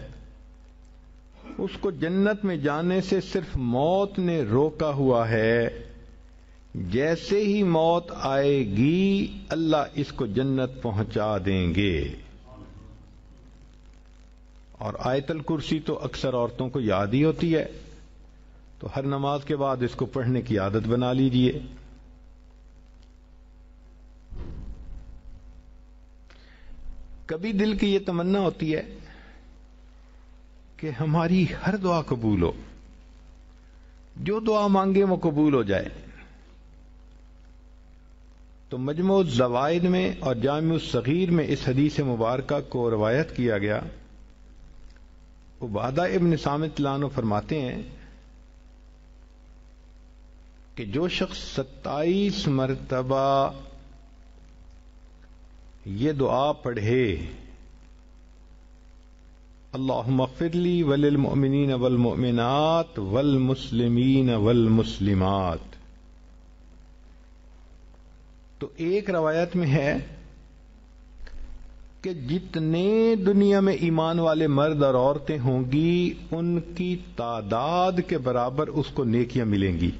اس کو جنت میں جانے سے صرف موت نے روکا ہوا ہے۔ جیسے ہی موت آئے گی اللہ اس کو جنت پہنچا دیں گے۔ اور آیت الکرسی تو اکثر عورتوں کو یاد ہی ہوتی ہے، تو ہر نماز کے بعد اس کو پڑھنے کی عادت بنا لیجئے۔ کبھی دل کی یہ تمنا ہوتی ہے کہ ہماری ہر دعا قبول ہو، جو دعا مانگے وہ قبول ہو جائے۔ تو مجموع الزوائد میں اور جامع الصغیر میں اس حدیث مبارکہ کو روایت کیا گیا۔ عبادہ ابن صامت لانو فرماتے ہیں کہ جو شخص 27 مرتبہ یہ دعا پڑھے، اللہم اغفر لی وللمؤمنین والمؤمنات والمسلمین والمسلمات، تو ایک روایت میں ہے کہ جتنے دنیا میں ایمان والے مرد اور عورتیں ہوں گی ان کی تعداد کے برابر اس کو نیکیاں ملیں گی۔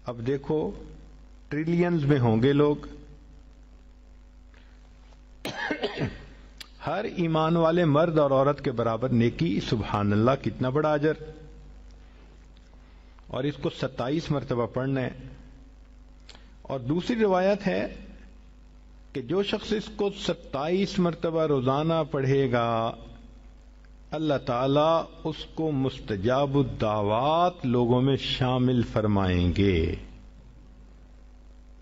اب دیکھو ٹریلینز میں ہوں گے لوگ، ہر ایمان والے مرد اور عورت کے برابر نیکی، سبحان اللہ کتنا بڑا اجر، اور اس کو 27 مرتبہ پڑھنا ہے۔ اور دوسری روایت ہے کہ جو شخص اس کو 27 مرتبہ روزانہ پڑھے گا اللہ تعالیٰ اس کو مستجاب الدعوات لوگوں میں شامل فرمائیں گے،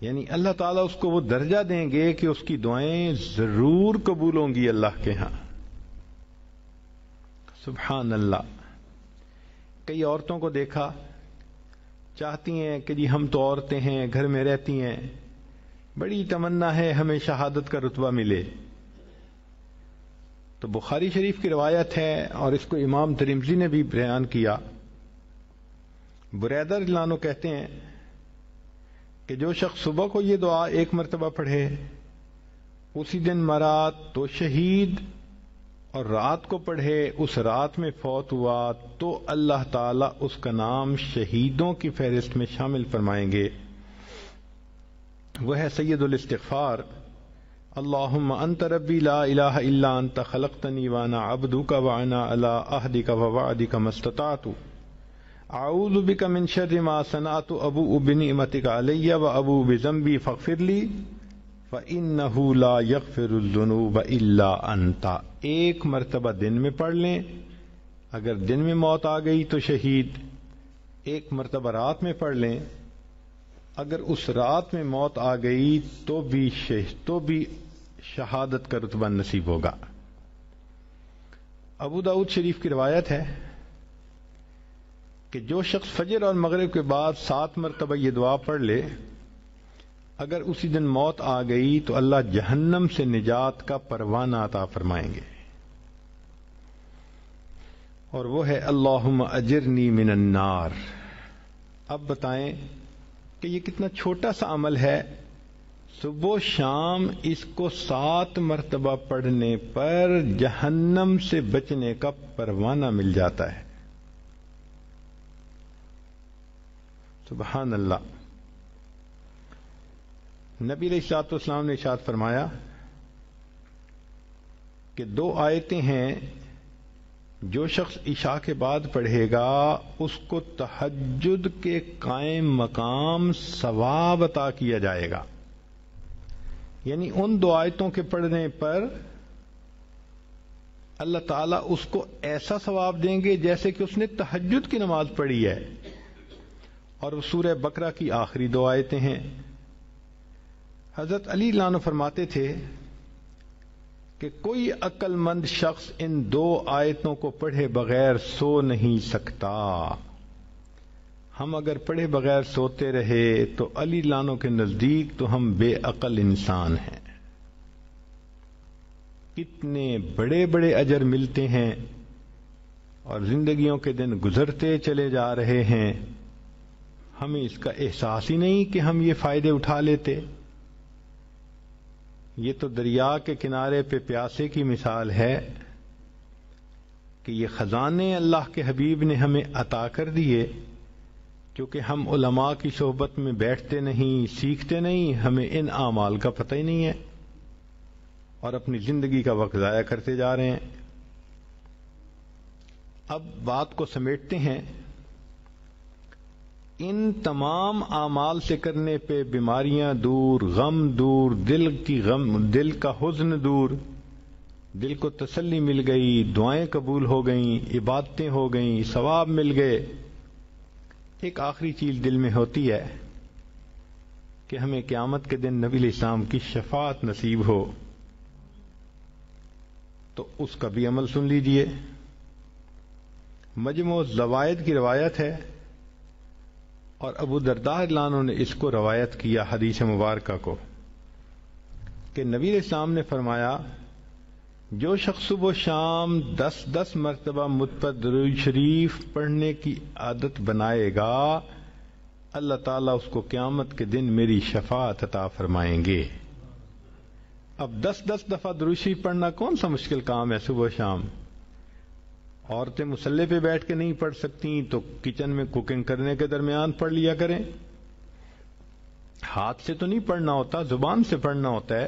یعنی اللہ تعالیٰ اس کو وہ درجہ دیں گے کہ اس کی دعائیں ضرور قبول ہوں گی اللہ کے ہاں۔ سبحان اللہ۔ کئی عورتوں کو دیکھا، چاہتی ہیں کہ جی ہم تو عورتیں ہیں، گھر میں رہتی ہیں، بڑی تمنا ہے ہمیں شہادت کا رتبہ ملے۔ تو بخاری شریف کی روایت ہے اور اس کو امام ترمذی نے بھی بیان کیا۔ بریدہ رضی اللہ عنہ کہتے ہیں کہ جو شخص صبح کو یہ دعا 1 مرتبہ پڑھے، اسی دن مرا تو شہید، اور رات کو پڑھے اس رات میں فوت ہوا تو اللہ تعالیٰ اس کا نام شہیدوں کی فہرست میں شامل فرمائیں گے۔ وہ ہے سید الاستغفار، اللہم انت ربی لا الہ الا انت خلقتنی وانا عبدک وانا علی عہدک ووعدک ما استطعت، اعوذ بک من شر ما صنعت، ابوء بنعمتک علی وابوء بذنبی فاغفر لی، فَإِنَّهُ لَا يَغْفِرُ الذُّنُوبَ إِلَّا أَنْتَ، ایک مرتبہ دن میں پڑھ لیں، اگر دن میں موت آ گئی تو شہید، ایک مرتبہ رات میں پڑھ لیں، اگر اس رات میں موت آ گئی تو بھی شہادت کا رتبہ نصیب ہوگا۔ ابو داؤد شریف کی روایت ہے کہ جو شخص فجر اور مغرب کے بعد 7 مرتبہ یہ دعا پڑھ لے، اگر اسی دن موت آ گئی تو اللہ جہنم سے نجات کا پروانہ عطا فرمائیں گے، اور وہ ہے اللہم اجرنی من النار۔ اب بتائیں کہ یہ کتنا چھوٹا سا عمل ہے، صبح و شام اس کو 7 مرتبہ پڑھنے پر جہنم سے بچنے کا پروانہ مل جاتا ہے۔ سبحان اللہ۔ نبی علیہ الصلوۃ والسلام نے ارشاد فرمایا کہ 2 آیتیں ہیں جو شخص عشاء کے بعد پڑھے گا اس کو تہجد کے قائم مقام ثواب عطا کیا جائے گا، یعنی ان 2 آیتوں کے پڑھنے پر اللہ تعالیٰ اس کو ایسا ثواب دیں گے جیسے کہ اس نے تہجد کی نماز پڑھی ہے، اور وہ سورہ بقرہ کی آخری 2 آیتیں ہیں۔ حضرت علی رضی اللہ عنہ فرماتے تھے کہ کوئی عقل مند شخص ان 2 آیتوں کو پڑھے بغیر سو نہیں سکتا، ہم اگر پڑھے بغیر سوتے رہے تو علی رضی اللہ عنہ کے نزدیک تو ہم بے عقل انسان ہیں۔ کتنے بڑے بڑے اجر ملتے ہیں اور زندگیوں کے دن گزرتے چلے جا رہے ہیں، ہمیں اس کا احساس ہی نہیں کہ ہم یہ فائدے اٹھا لیتے۔ یہ تو دریا کے کنارے پہ پیاسے کی مثال ہے کہ یہ خزانے اللہ کے حبیب نے ہمیں عطا کر دیے، کیونکہ ہم علماء کی صحبت میں بیٹھتے نہیں، سیکھتے نہیں، ہمیں ان اعمال کا پتہ ہی نہیں ہے اور اپنی زندگی کا وقت ضائع کرتے جا رہے ہیں۔ اب بات کو سمیٹتے ہیں، ان تمام اعمال سے کرنے پہ بیماریاں دور، غم دور، دل کا حزن دور، دل کو تسلی مل گئی، دعائیں قبول ہو گئیں، عبادتیں ہو گئیں، ثواب مل گئے۔ ایک آخری چیز دل میں ہوتی ہے کہ ہمیں قیامت کے دن نبی علیہ السلام کی شفاعت نصیب ہو، تو اس کا بھی عمل سن لیجئے۔ مجموع الزوائد کی روایت ہے اور ابو درداء رضی اللہ عنہ نے اس کو روایت کیا حدیث مبارکہ کو، کہ نبی علیہ السلام نے فرمایا جو شخص صبح و شام 10 مرتبہ مجھ پر درود شریف پڑھنے کی عادت بنائے گا، اللہ تعالیٰ اس کو قیامت کے دن میری شفاعت عطا فرمائیں گے۔ اب 10 دفعہ درود شریف پڑھنا کون سا مشکل کام ہے صبح و شام؟ عورتیں مصلی پہ بیٹھ کے نہیں پڑھ سکتی تو کچن میں کوکنگ کرنے کے درمیان پڑھ لیا کریں۔ ہاتھ سے تو نہیں پڑھنا ہوتا، زبان سے پڑھنا ہوتا ہے،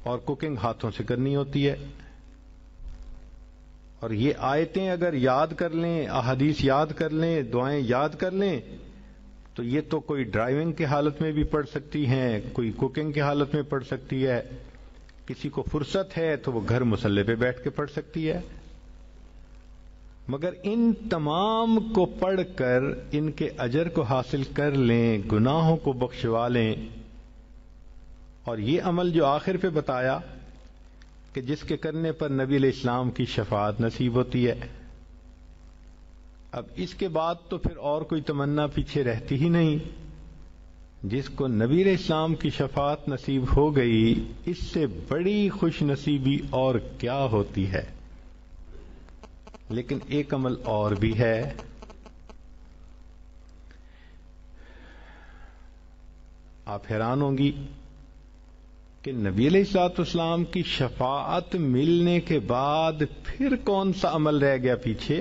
اور کوکنگ ہاتھوں سے کرنی ہوتی ہے۔ اور یہ آیتیں اگر یاد کر لیں، احادیث یاد کر لیں، دعائیں یاد کر لیں، تو یہ تو کوئی ڈرائیونگ کی حالت میں بھی پڑھ سکتی ہیں، کوئی کوکنگ کی حالت میں پڑھ سکتی ہے، کسی کو فرصت ہے تو وہ گھر مصلی پہ بیٹھ کے پڑھ سکتی ہے۔ مگر ان تمام کو پڑھ کر ان کے اجر کو حاصل کر لیں، گناہوں کو بخشوا لیں، اور یہ عمل جو آخر پہ بتایا کہ جس کے کرنے پر نبی علیہ السلام کی شفاعت نصیب ہوتی ہے، اب اس کے بعد تو پھر اور کوئی تمنا پیچھے رہتی ہی نہیں۔ جس کو نبی علیہ السلام کی شفاعت نصیب ہو گئی، اس سے بڑی خوش نصیبی اور کیا ہوتی ہے۔ لیکن ایک عمل اور بھی ہے، آپ حیران ہوں گی کہ نبی علیہ الصلوۃ والسلام کی شفاعت ملنے کے بعد پھر کون سا عمل رہ گیا پیچھے؟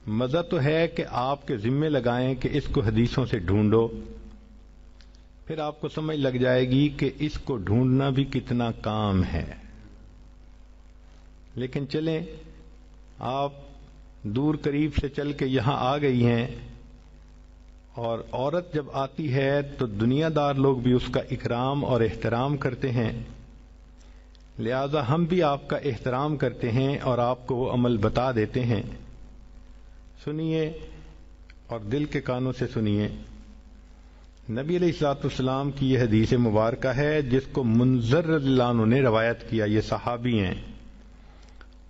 مزہ تو ہے کہ آپ کے ذمے لگائیں کہ اس کو حدیثوں سے ڈھونڈو، پھر آپ کو سمجھ لگ جائے گی کہ اس کو ڈھونڈنا بھی کتنا کام ہے۔ لیکن چلیں، آپ دور قریب سے چل کے یہاں آ گئی ہیں، اور عورت جب آتی ہے تو دنیا دار لوگ بھی اس کا اکرام اور احترام کرتے ہیں، لہذا ہم بھی آپ کا احترام کرتے ہیں اور آپ کو وہ عمل بتا دیتے ہیں۔ سنیے اور دل کے کانوں سے سنیے، نبی علیہ الصلوۃ والسلام کی یہ حدیث مبارکہ ہے جس کو منذر رضی اللہ عنہ نے روایت کیا، یہ صحابی ہیں،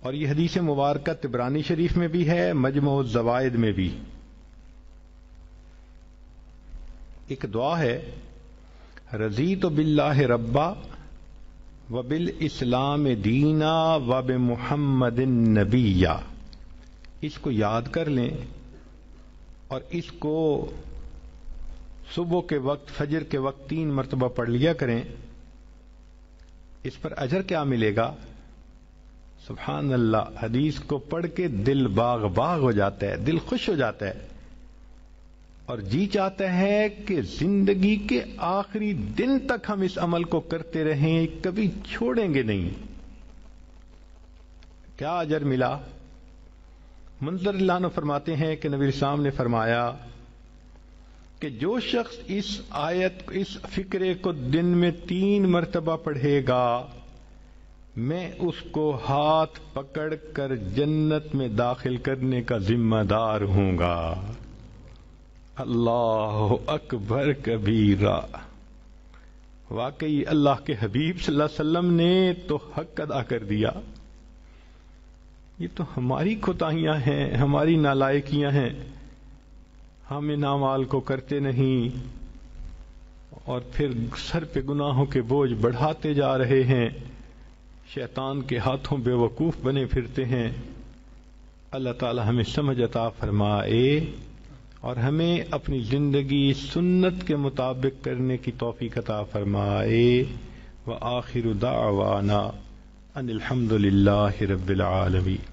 اور یہ حدیث مبارکہ طبرانی شریف میں بھی ہے، مجموع الزوائد میں بھی۔ ایک دعا ہے، رضیت باللہ ربا وبالاسلام دینا وبمحمد نبیا۔ اس کو یاد کر لیں اور اس کو صبح کے وقت، فجر کے وقت 3 مرتبہ پڑھ لیا کریں۔ اس پر اجر کیا ملے گا؟ سبحان اللہ، حدیث کو پڑھ کے دل باغ باغ ہو جاتا ہے، دل خوش ہو جاتا ہے، اور جی چاہتا ہے کہ زندگی کے آخری دن تک ہم اس عمل کو کرتے رہیں، کبھی چھوڑیں گے نہیں۔ کیا اجر ملا؟ منذر اللہ عنہ فرماتے ہیں کہ نبی السلام نے فرمایا کہ جو شخص اس آیت، اس فکرے کو دن میں 3 مرتبہ پڑھے گا، میں اس کو ہاتھ پکڑ کر جنت میں داخل کرنے کا ذمہ دار ہوں گا۔ اللہ اکبر کبیرہ۔ واقعی اللہ کے حبیب صلی اللہ علیہ وسلم نے تو حق ادا کر دیا۔ یہ تو ہماری کوتاہیاں ہیں، ہماری نالائکیاں ہیں، ہم ان اعمال کو کرتے نہیں اور پھر سر پہ گناہوں کے بوجھ بڑھاتے جا رہے ہیں، شیطان کے ہاتھوں بے وقوف بنے پھرتے ہیں۔ اللہ تعالی ہمیں سمجھ عطا فرمائے اور ہمیں اپنی زندگی سنت کے مطابق کرنے کی توفیق عطا فرمائے۔ وآخر دعوانا ان الحمد للہ رب العالمین۔